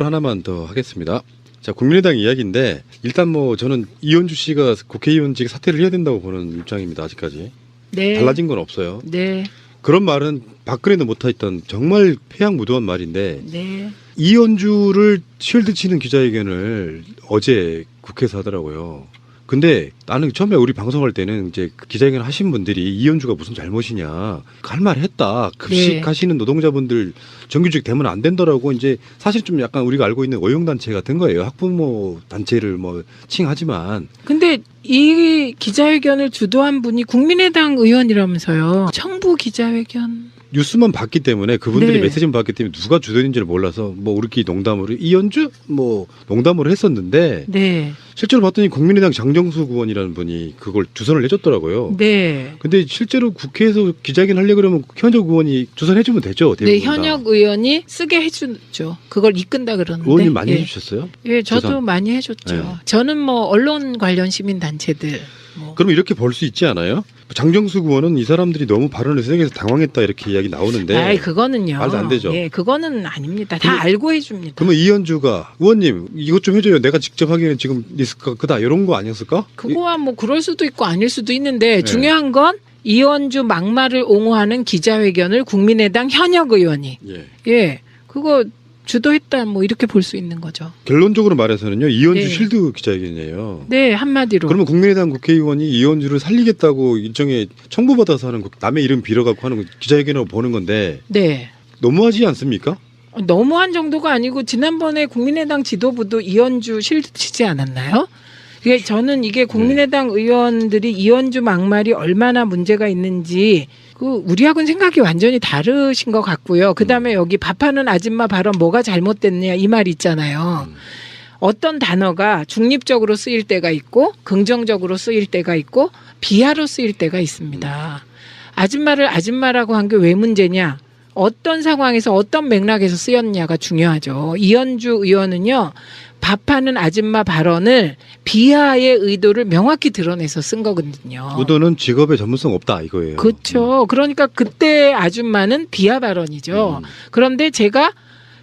하나만 더 하겠습니다. 자, 국민의당 이야기인데 일단 뭐 저는 이현주 씨가 국회의원직 사퇴를 해야 된다고 보는 입장입니다. 아직까지 네. 달라진 건 없어요. 네. 그런 말은 박근혜도 못했던 정말 폐양무도한 말인데 네. 이현주를 쉴드 치는 기자회견을 어제 국회에서 하더라고요. 근데 나는 처음에 우리 방송할 때는 이제 그 기자회견 하신 분들이 이현주가 무슨 잘못이냐 할 말 했다. 급식하시는 노동자분들 정규직 되면 안 된다라고 이제 사실 좀 약간 우리가 알고 있는 오용단체 같은 거예요. 학부모 단체를 뭐 칭하지만. 근데 이 기자회견을 주도한 분이 국민의당 의원이라면서요. 청부 기자회견. 뉴스만 봤기 때문에 그분들이 네. 메시지만 봤기 때문에 누가 주도인지를 몰라서 뭐 우리끼리 농담으로 이현주 뭐 농담으로 했었는데 네. 실제로 봤더니 국민의당 장정수 의원이라는 분이 그걸 주선을 해줬더라고요. 네. 근데 실제로 국회에서 기자회견 하려고 그러면 현역 의원이 주선해주면 되죠. 네, 대부분 다. 현역 의원이 쓰게 해주죠. 그걸 이끈다 그러는데. 의원님 많이 예. 해주셨어요? 예, 저도 주선. 많이 해줬죠. 네. 저는 뭐 언론 관련 시민 단체들. 뭐. 그럼 이렇게 볼 수 있지 않아요? 장정수 의원은 이 사람들이 너무 발언을 세게 해서 당황했다 이렇게 이야기 나오는데 아이, 그거는요. 말도 안 되죠. 예, 그거는 아닙니다. 다 알고 해줍니다. 그러면 이현주가 의원님 이것 좀 해줘요. 내가 직접 하기에는 지금 리스크가 크다 이런 거 아니었을까? 그거야 뭐 그럴 수도 있고 아닐 수도 있는데 네. 중요한 건 이현주 막말을 옹호하는 기자회견을 국민의당 현역 의원이 예. 그거 주도했다 뭐 이렇게 볼 수 있는 거죠. 결론적으로 말해서는요 이현주 네. 실드 기자회견이에요. 네, 한마디로. 그러면 국민의당 국회의원이 이현주를 살리겠다고 일종의 청부받아서 하는 남의 이름 빌어갖고 하는 기자회견이라고 보는 건데 네. 너무하지 않습니까? 너무한 정도가 아니고 지난번에 국민의당 지도부도 이현주 실드 치지 않았나요? 이게 저는 이게 국민의당 의원들이 이현주 막말이 얼마나 문제가 있는지 그 우리하고는 생각이 완전히 다르신 것 같고요. 그다음에 여기 밥하는 아줌마 발언 뭐가 잘못됐냐 이 말 있잖아요. 어떤 단어가 중립적으로 쓰일 때가 있고 긍정적으로 쓰일 때가 있고 비하로 쓰일 때가 있습니다. 아줌마를 아줌마라고 한 게 왜 문제냐? 어떤 상황에서 어떤 맥락에서 쓰였냐가 중요하죠. 이현주 의원은요. 밥하는 아줌마 발언을 비하의 의도를 명확히 드러내서 쓴 거거든요. 의도는 직업의 전문성 없다 이거예요. 그렇죠. 그러니까 그때 아줌마는 비하 발언이죠. 그런데 제가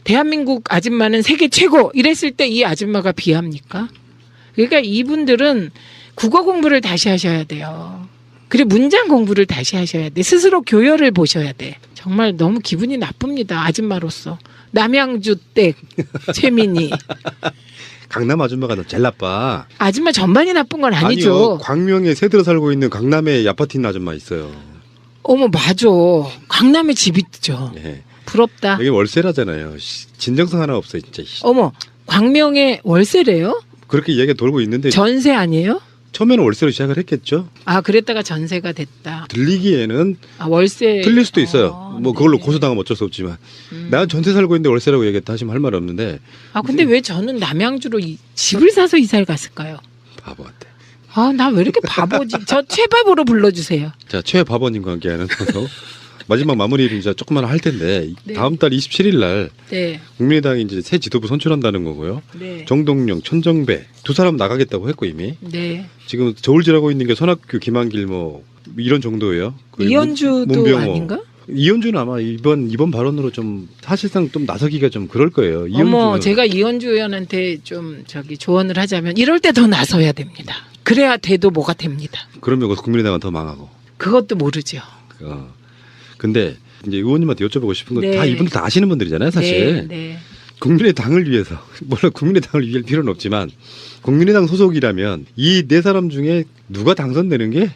대한민국 아줌마는 세계 최고 이랬을 때 이 아줌마가 비하입니까? 그러니까 이분들은 국어 공부를 다시 하셔야 돼요. 그리고 문장 공부를 다시 하셔야 돼. 스스로 교열을 보셔야 돼. 정말 너무 기분이 나쁩니다. 아줌마로서. 남양주 댁 최민희. 강남 아줌마가 제일 나빠. 아줌마 전반이 나쁜 건 아니죠. 아니요. 광명에 새들어 살고 있는 강남에 아파트 있는 아줌마 있어요. 어머 맞아. 강남에 집 있죠. 네. 부럽다. 여기 월세라잖아요. 진정성 하나 없어요 진짜. 어머 광명에 월세래요? 그렇게 이야기가 돌고 있는데 전세 아니에요? 처음에는 월세로 시작을 했겠죠. 아 그랬다가 전세가 됐다. 들리기에는 아 월세 틀릴 수도 있어요. 뭐 그걸로 네. 고소당하면 어쩔 수 없지만 난 전세 살고 있는데 월세라고 얘기했다 하시면 할 말 없는데 아 근데 왜 저는 남양주로 집을 사서 이사를 갔을까요? 바보 같아. 아 나 왜 이렇게 바보지? 저 최바보로 불러주세요. 자 최바보님과 함께하는 마지막 마무리를 이제 조금만 할 텐데 네. 다음 달 27일 날 네, 국민의당이 이제 새 지도부 선출한다는 거고요. 네, 정동영, 천정배 두 사람 나가겠다고 했고 이미 네. 지금 저울질하고 있는 게 손학규, 김한길 뭐 이런 정도예요. 그리고 이현주도 문병호. 아닌가? 이현주는 아마 이번 발언으로 좀 사실상 좀 나서기가 좀 그럴 거예요. 어머, 이현주는. 제가 이현주 의원한테 좀 조언을 하자면 이럴 때 더 나서야 됩니다. 그래야 돼도 뭐가 됩니다. 그러면 국민의당은 더 망하고. 그것도 모르죠. 근데 이제 의원님한테 여쭤보고 싶은 건 네. 다 이분들 다 아시는 분들이잖아요, 사실. 네, 네. 국민의당을 위해서 물론 국민의당을 위할 필요는 없지만 국민의당 소속이라면 이 네 사람 중에 누가 당선되는 게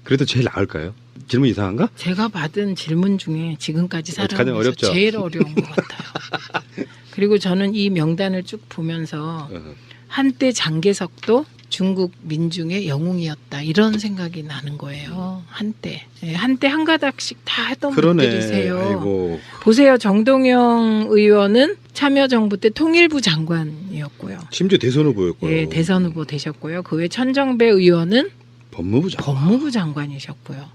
그래도 제일 나을까요? 질문 이상한가? 제가 받은 질문 중에 지금까지 가장 살아오면서 어렵죠. 제일 어려운 것 같아요. 그리고 저는 이 명단을 쭉 보면서 한때 장개석도 중국 민중의 영웅이었다 이런 생각이 나는 거예요. 한때. 네, 한때 한 가닥씩 다 했던 그러네. 분들이세요. 아이고. 보세요. 정동영 의원은 참여정부 때 통일부 장관이었고요. 심지어 대선 후보였고요. 네, 대선 후보 되셨고요. 그 외 천정배 의원은 법무부 장관. 법무부 장관이셨고요.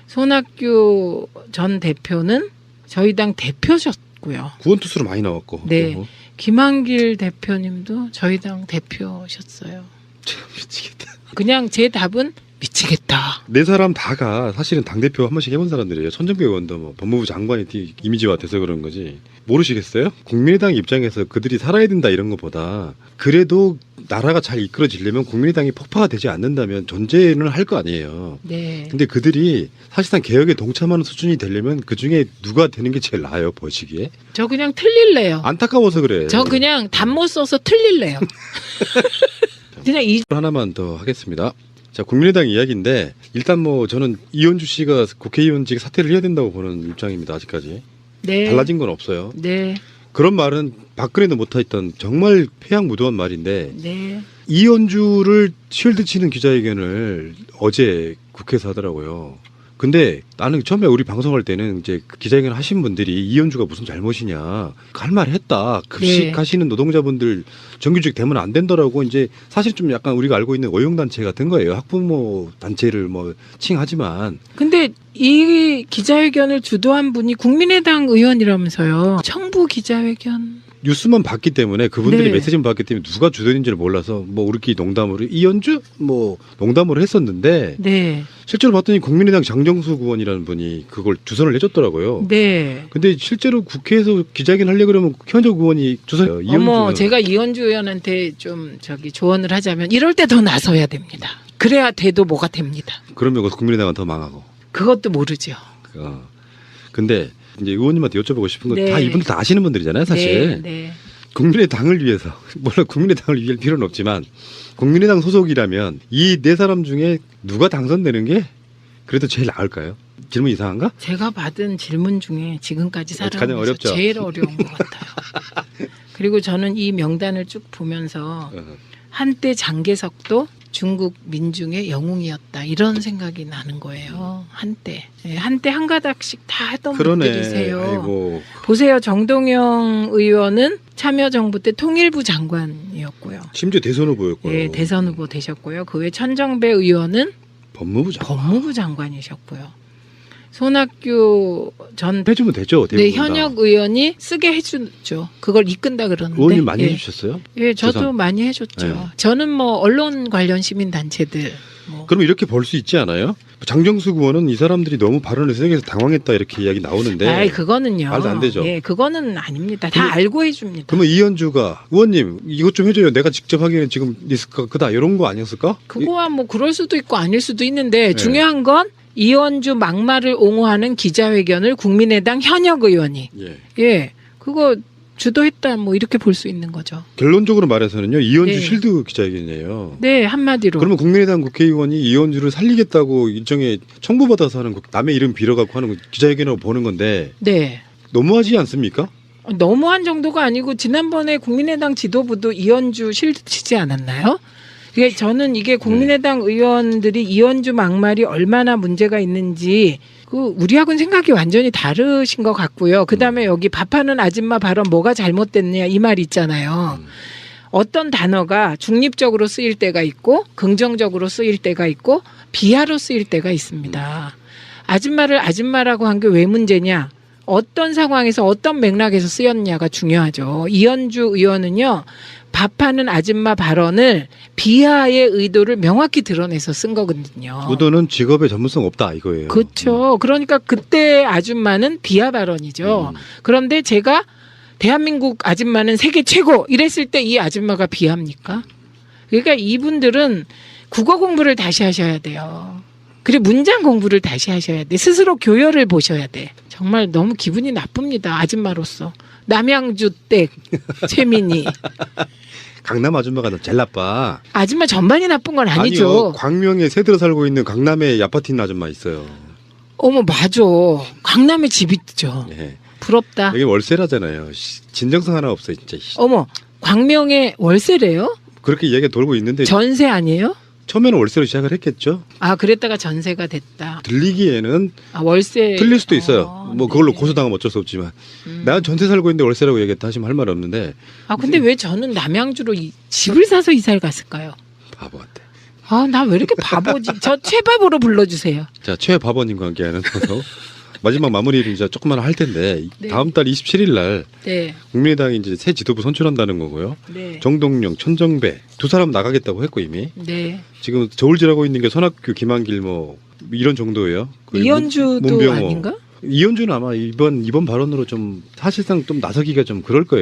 손학규 전 대표는 저희 당 대표셨고요. 구원투수로 많이 나왔고. 네. 또. 김한길 대표님도 저희 당 대표셨어요. 참 미치겠다. 그냥 제 답은 미치겠다. 네 사람 다가 사실은 당대표 한 번씩 해본 사람들이에요. 천정배 의원도 뭐 법무부 장관이 이미지화 돼서 그런 거지. 모르시겠어요? 국민의당 입장에서 그들이 살아야 된다 이런 것보다 그래도 나라가 잘 이끌어지려면 국민의당이 폭파가 되지 않는다면 존재는 할 거 아니에요. 네. 근데 그들이 사실상 개혁에 동참하는 수준이 되려면 그중에 누가 되는 게 제일 나아요, 보시기에? 저 그냥 틀릴래요. 안타까워서 그래. 저 그냥 답 못 써서 틀릴래요. 그냥 이 하나만 더 하겠습니다. 자, 국민의당 이야기인데 일단 뭐 저는 이현주 씨가 국회의원직 사퇴를 해야 된다고 보는 입장입니다. 아직까지. 네. 달라진 건 없어요. 네. 그런 말은 박근혜도 못했던 정말 폐양무도한 말인데 네. 이현주를 쉴드 치는 기자회견을 어제 국회에서 하더라고요. 근데 나는 처음에 우리 방송할 때는 이제 그 기자회견 하신 분들이 이현주가 무슨 잘못이냐 할 말 했다. 급식하시는 노동자분들 정규직 되면 안 된다라고 이제 사실 좀 약간 우리가 알고 있는 어용단체 같은 거예요. 학부모 단체를 뭐 칭하지만. 근데 이 기자회견을 주도한 분이 국민의당 의원이라면서요. 청부 기자회견. 뉴스만 봤기 때문에 그분들이 네. 메시지만 봤기 때문에 누가 주도인지를 몰라서 뭐 우리끼리 농담으로 이현주 뭐 농담으로 했었는데 네. 실제로 봤더니 국민의당 장정수 의원이라는 분이 그걸 주선을 해줬더라고요. 네. 근데 실제로 국회에서 기자회견 하려고 그러면 현역 의원이 주선해요. 어머, 제가 이현주 의원한테 좀 조언을 하자면 이럴 때 더 나서야 됩니다. 그래야 돼도 뭐가 됩니다. 그러면 국민의당은 더 망하고. 그것도 모르죠. 근데 이제 의원님한테 여쭤보고 싶은 건 다 네. 이분들 다 아시는 분들이잖아요, 사실. 네. 네. 국민의당을 위해서 물론 국민의당을 위할 필요는 없지만 국민의당 소속이라면 이 네 사람 중에 누가 당선되는 게 그래도 제일 나을까요? 질문 이상한가? 제가 받은 질문 중에 지금까지 가장 살아오면서 어렵죠. 제일 어려운 것 같아요. 그리고 저는 이 명단을 쭉 보면서 한때 장개석도 중국 민중의 영웅이었다 이런 생각이 나는 거예요. 한때. 네, 한때 한 가닥씩 다 했던 그러네. 분들이세요. 아이고. 보세요. 정동영 의원은 참여정부 때 통일부 장관이었고요. 심지어 대선 후보였고요. 네, 대선 후보 되셨고요. 그 외 천정배 의원은 법무부 장관. 법무부 장관이셨고요. 손학규 전 해주면 되죠. 네, 대부분 다. 현역 의원이 쓰게 해주죠. 그걸 이끈다 그러는데. 의원님 많이 예. 해주셨어요? 예, 저도 조선. 많이 해줬죠. 네. 저는 뭐 언론 관련 시민 단체들. 뭐. 그럼 이렇게 볼 수 있지 않아요? 장정수 의원은 이 사람들이 너무 발언을 세게 해서 당황했다 이렇게 이야기 나오는데. 아이, 그거는요. 말도 안 되죠. 예, 그거는 아닙니다. 다 알고 해줍니다. 그러면 이현주가 의원님 이것 좀 해줘요. 내가 직접 하기에는 지금 리스크가 크다 이런 거 아니었을까? 그거야 뭐 그럴 수도 있고 아닐 수도 있는데 네. 중요한 건 이현주 막말을 옹호하는 기자회견을 국민의당 현역 의원이 예, 그거 주도했다 뭐 이렇게 볼 수 있는 거죠. 결론적으로 말해서는요. 이현주 네. 실드 기자회견이에요. 네, 한마디로. 그러면 국민의당 국회의원이 이현주를 살리겠다고 일종의 청부받아서 하는 남의 이름 빌어갖고 하는 기자회견이라고 보는 건데 네. 너무하지 않습니까? 너무한 정도가 아니고 지난번에 국민의당 지도부도 이현주 실드 치지 않았나요? 이게 저는 이게 국민의당 의원들이 이현주 막말이 얼마나 문제가 있는지 그 우리하고는 생각이 완전히 다르신 것 같고요. 그다음에 여기 밥하는 아줌마 발언 뭐가 잘못됐냐 이 말 있잖아요. 어떤 단어가 중립적으로 쓰일 때가 있고 긍정적으로 쓰일 때가 있고 비하로 쓰일 때가 있습니다. 아줌마를 아줌마라고 한 게 왜 문제냐? 어떤 상황에서 어떤 맥락에서 쓰였냐가 중요하죠. 이현주 의원은요. 밥하는 아줌마 발언을 비하의 의도를 명확히 드러내서 쓴 거거든요. 의도는 직업의 전문성 없다 이거예요. 그렇죠. 그러니까 그때 아줌마는 비하 발언이죠. 그런데 제가 대한민국 아줌마는 세계 최고 이랬을 때 이 아줌마가 비하입니까? 그러니까 이분들은 국어 공부를 다시 하셔야 돼요. 그리고 문장 공부를 다시 하셔야 돼. 스스로 교열을 보셔야 돼. 정말 너무 기분이 나쁩니다. 아줌마로서. 남양주 댁 최민희. 강남 아줌마가 제일 나빠. 아줌마 전반이 나쁜 건 아니죠. 아니요. 광명에 새들어 살고 있는 강남에 아파트 있는 아줌마 있어요. 어머 맞아. 강남에 집 있죠. 예. 부럽다. 여기 월세라잖아요. 진정성 하나 없어요 진짜. 어머 광명에 월세래요? 그렇게 이야기가 돌고 있는데 전세 아니에요? 처음에는 월세로 시작을 했겠죠. 아 그랬다가 전세가 됐다. 들리기에는 아 월세 틀릴 수도 있어요. 뭐 그걸로 네. 고소당하면 어쩔 수 없지만 난 전세 살고 있는데 월세라고 얘기했다 하시면 할 말 없는데 아 근데 왜 저는 남양주로 집을 사서 이사를 갔을까요? 바보 같아. 아 나 왜 이렇게 바보지? 저 최바보로 불러주세요. 자 최바보님과 함께하는 마지막 마무리를 이제 조금만 할 텐데 네. 다음 달 27일 날 네. 국민의당이 이제 새 지도부 선출한다는 거고요. 네. 정동영, 천정배 두 사람 나가겠다고 했고 이미 네. 지금 저울질하고 있는 게 손학규, 김한길 뭐 이런 정도예요. 그 이현주도 문병호. 아닌가? 이현주는 아마 이번 발언으로 좀 사실상 좀 나서기가 좀 그럴 거예요.